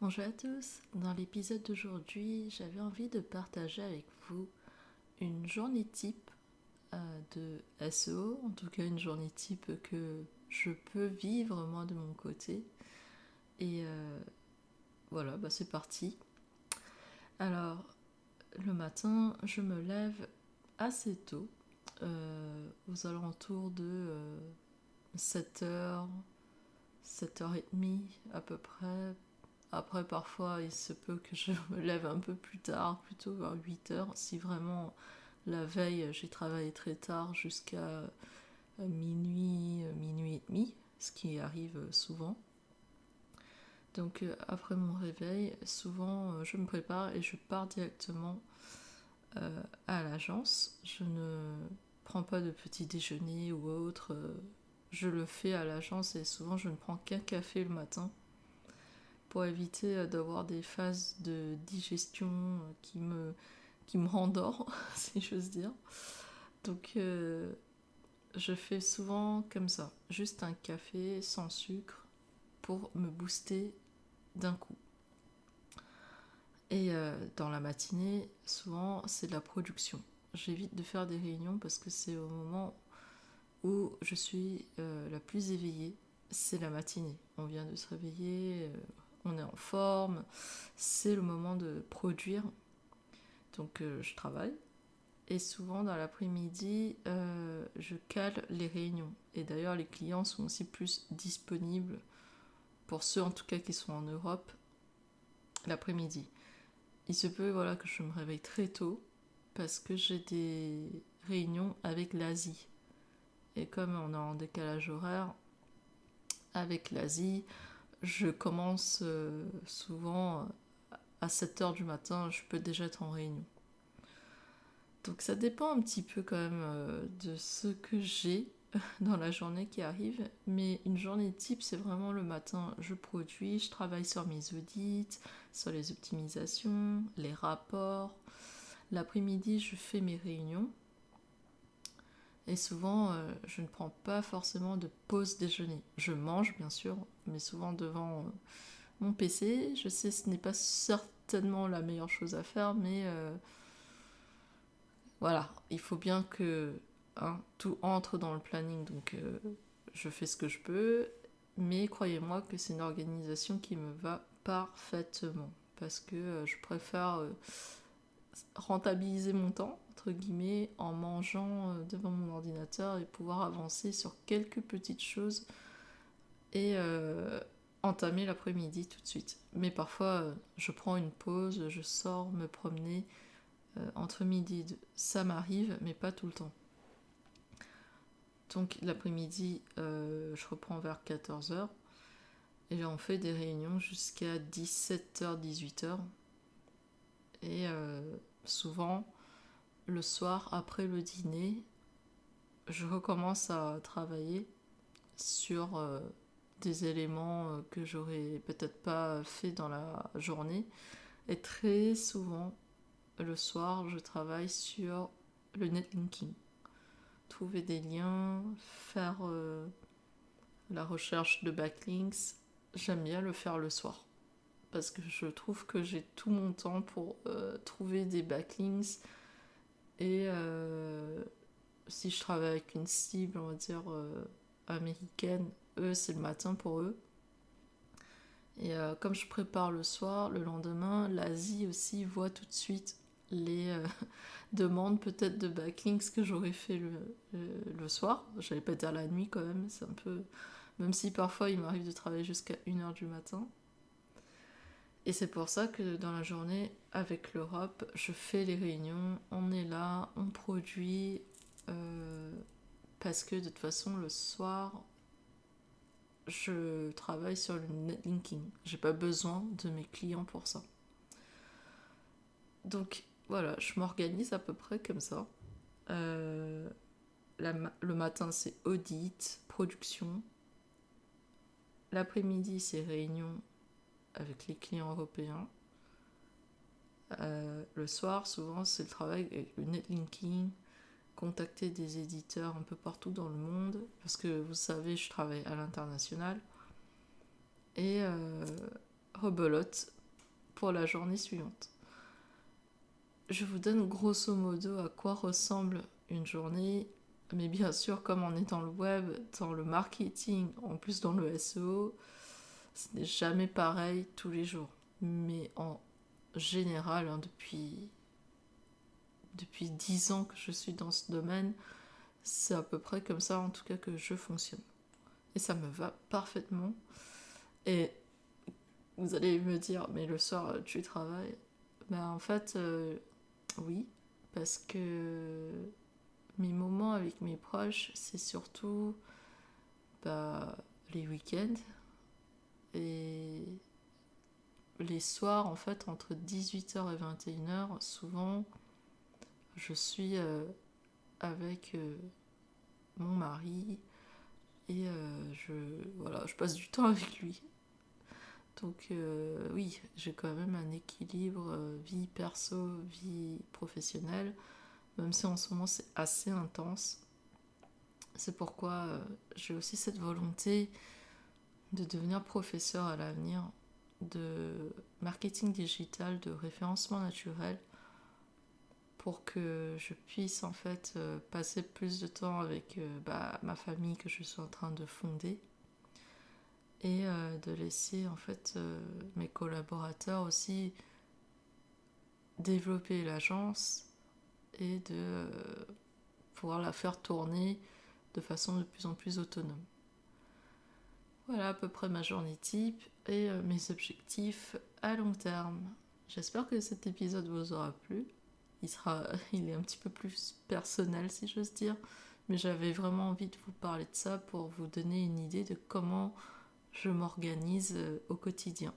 Bonjour à tous, dans l'épisode d'aujourd'hui, j'avais envie de partager avec vous une journée type de SEO, en tout cas une journée type que je peux vivre moi de mon côté. Et voilà, c'est parti. Alors, le matin, je me lève assez tôt, aux alentours de 7h, 7h30 à peu près. Après, parfois, il se peut que je me lève un peu plus tard, plutôt vers 8h, si vraiment la veille, j'ai travaillé très tard jusqu'à minuit, minuit et demi, ce qui arrive souvent. Donc, après mon réveil, souvent, je me prépare et je pars directement à l'agence. Je ne prends pas de petit déjeuner ou autre. Je le fais à l'agence et souvent, je ne prends qu'un café le matin pour éviter d'avoir des phases de digestion qui me rendort, si j'ose dire. Donc je fais souvent comme ça, juste un café sans sucre pour me booster d'un coup. Et dans la matinée, souvent c'est de la production. J'évite de faire des réunions parce que c'est au moment où je suis la plus éveillée, c'est la matinée. On vient de se réveiller, on est en forme, c'est le moment de produire. Donc je travaille. Et souvent dans l'après-midi, je cale les réunions. Et d'ailleurs, les clients sont aussi plus disponibles, pour ceux en tout cas qui sont en Europe, l'après-midi. Il se peut que je me réveille très tôt parce que j'ai des réunions avec l'Asie. Et comme on est en décalage horaire avec l'Asie, je commence souvent à 7h du matin, je peux déjà être en réunion. Donc ça dépend un petit peu quand même de ce que j'ai dans la journée qui arrive, mais une journée type, c'est vraiment le matin, je produis, je travaille sur mes audits, sur les optimisations, les rapports. L'après-midi, je fais mes réunions. Et souvent, je ne prends pas forcément de pause déjeuner. Je mange, bien sûr, mais souvent devant mon PC. Je sais que ce n'est pas certainement la meilleure chose à faire, mais voilà, il faut bien que tout entre dans le planning. Donc, je fais ce que je peux, mais croyez-moi que c'est une organisation qui me va parfaitement. Parce que je préfère rentabiliser mon temps, entre guillemets, en mangeant devant mon ordinateur et pouvoir avancer sur quelques petites choses et entamer l'après-midi tout de suite. Mais parfois, je prends une pause, je sors me promener entre midi et deux. Ça m'arrive, mais pas tout le temps. Donc l'après-midi, je reprends vers 14h et on fait des réunions jusqu'à 17h, 18h. Et souvent, le soir, après le dîner, je recommence à travailler sur des éléments que j'aurais peut-être pas fait dans la journée. Et très souvent, le soir, je travaille sur le netlinking. Trouver des liens, faire la recherche de backlinks. J'aime bien le faire le soir. Parce que je trouve que j'ai tout mon temps pour trouver des backlinks. Et si je travaille avec une cible, on va dire, américaine, eux, c'est le matin pour eux. Et comme je prépare le soir, le lendemain, l'Asie aussi voit tout de suite les demandes peut-être de backlinks que j'aurais fait le soir. J'allais pas dire la nuit quand même, c'est un peu... Même si parfois il m'arrive de travailler jusqu'à 1h du matin. Et c'est pour ça que dans la journée, avec l'Europe, je fais les réunions, on est là, on produit, parce que de toute façon, le soir, je travaille sur le netlinking. J'ai pas besoin de mes clients pour ça. Donc voilà, je m'organise à peu près comme ça. Euh, le matin, c'est audit, production. L'après-midi, c'est réunion avec les clients européens. Le soir, souvent, c'est le travail avec le netlinking, contacter des éditeurs un peu partout dans le monde, parce que vous savez, je travaille à l'international. Et rebelote pour la journée suivante. Je vous donne grosso modo à quoi ressemble une journée, mais bien sûr, comme on est dans le web, dans le marketing, en plus dans le SEO, ce n'est jamais pareil tous les jours. Mais en général, depuis 10 ans que je suis dans ce domaine, c'est à peu près comme ça en tout cas que je fonctionne. Et ça me va parfaitement. Et vous allez me dire, mais le soir tu travailles? Ben en fait, oui, parce que mes moments avec mes proches, c'est surtout bah, les week-ends et les soirs, en fait, entre 18h et 21h, souvent, je suis avec mon mari et voilà, je passe du temps avec lui. Donc oui, j'ai quand même un équilibre vie perso, vie professionnelle, même si en ce moment c'est assez intense. C'est pourquoi j'ai aussi cette volonté de devenir professeur à l'avenir de marketing digital, de référencement naturel, pour que je puisse en fait passer plus de temps avec ma famille que je suis en train de fonder et de laisser en fait mes collaborateurs aussi développer l'agence et de pouvoir la faire tourner de façon de plus en plus autonome. Voilà à peu près ma journée type et mes objectifs à long terme. J'espère que cet épisode vous aura plu. Il est un petit peu plus personnel si j'ose dire, mais j'avais vraiment envie de vous parler de ça pour vous donner une idée de comment je m'organise au quotidien.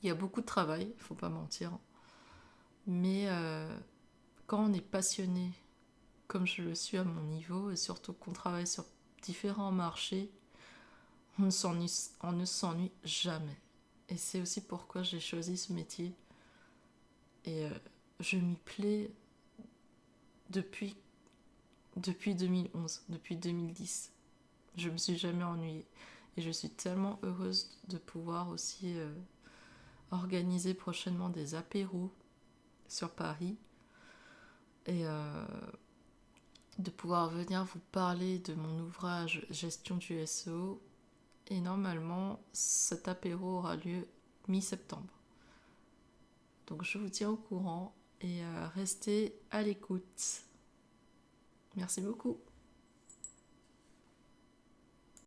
Il y a beaucoup de travail, il ne faut pas mentir, mais quand on est passionné, comme je le suis à mon niveau, et surtout qu'on travaille sur différents marchés, on ne s'ennuie jamais. Et c'est aussi pourquoi j'ai choisi ce métier. Et je m'y plais depuis 2011, depuis 2010. Je me suis jamais ennuyée. Et je suis tellement heureuse de pouvoir aussi organiser prochainement des apéros sur Paris et de pouvoir venir vous parler de mon ouvrage Gestion du SEO. Et normalement, cet apéro aura lieu mi-septembre. Donc je vous tiens au courant et restez à l'écoute. Merci beaucoup.